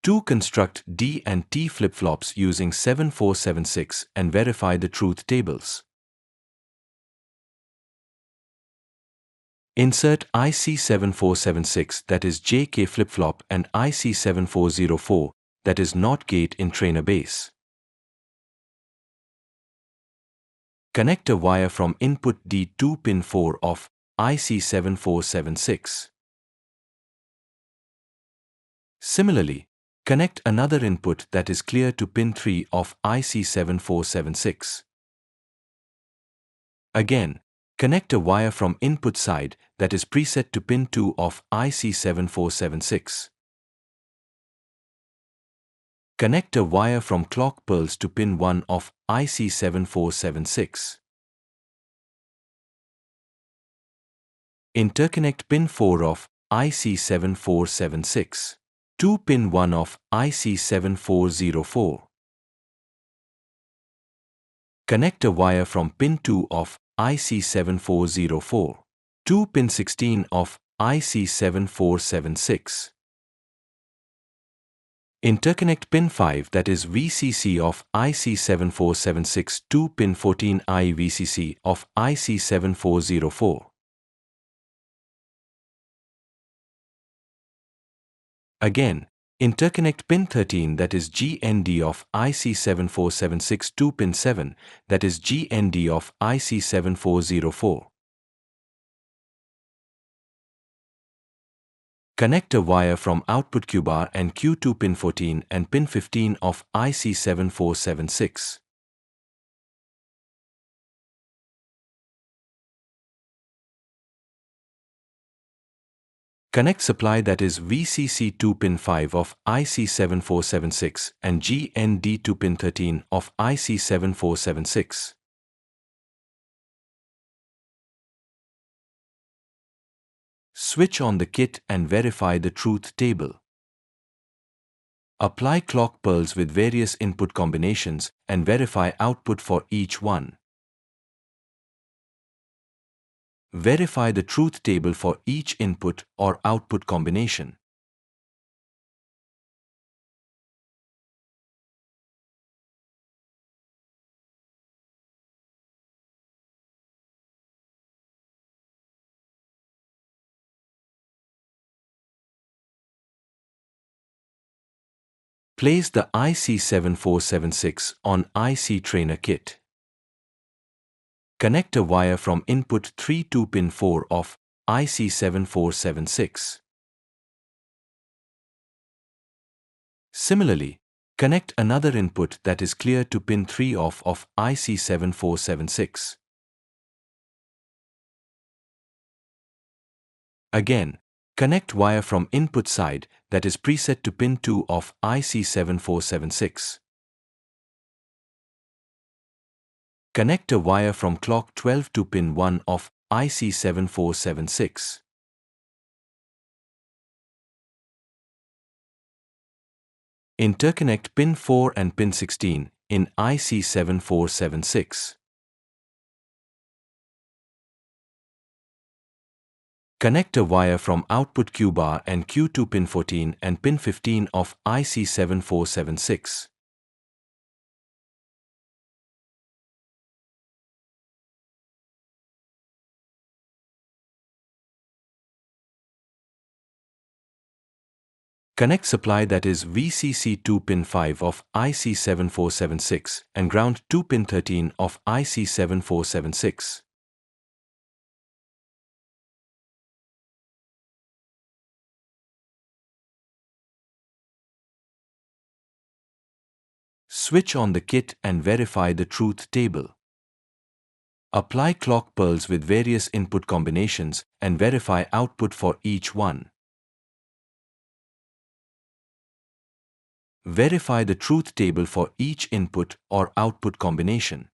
2. Construct D and T flip-flops using 7476 and verify the truth tables. Insert IC7476, that is JK flip-flop, and IC7404, that is NOT gate, in trainer base. Connect a wire from input D to pin 4 of IC7476. Similarly, connect another input that is clear to pin 3 of IC7476. Again, connect a wire from input side that is preset to pin 2 of IC7476. Connect a wire from clock pulse to pin 1 of IC7476. Interconnect pin 4 of IC7476 to pin 1 of IC7404. Connect a wire from pin 2 of IC7404 to pin 16 of IC7476. Interconnect pin 5, that is VCC, of IC7476 to pin 14I VCC of IC7404. Again, interconnect pin 13, that is GND, of IC7476 to pin 7, that is GND of IC7404. Connect a wire from output Q bar and Q to pin 14 and pin 15 of IC7476. Connect supply, that is VCC to pin 5 of IC7476 and GND to pin 13 of IC7476. Switch on the kit and verify the truth table. Apply clock pulse with various input combinations and verify output for each one. Verify the truth table for each input or output combination. Place the IC7476 on IC trainer kit. Connect a wire from input 3 to pin 4 of IC7476. Similarly, connect another input that is clear to pin 3 of IC7476. Again, connect wire from input side that is preset to pin 2 of IC7476. Connect a wire from clock 12 to pin 1 of IC7476. Interconnect pin 4 and pin 16 in IC7476. Connect a wire from output Q bar and Q to pin 14 and pin 15 of IC7476. Connect supply, that is VCC to pin 5 of IC7476 and ground to pin 13 of IC7476. Switch on the kit and verify the truth table. Apply clock pulse with various input combinations and verify output for each one. Verify the truth table for each input or output combination.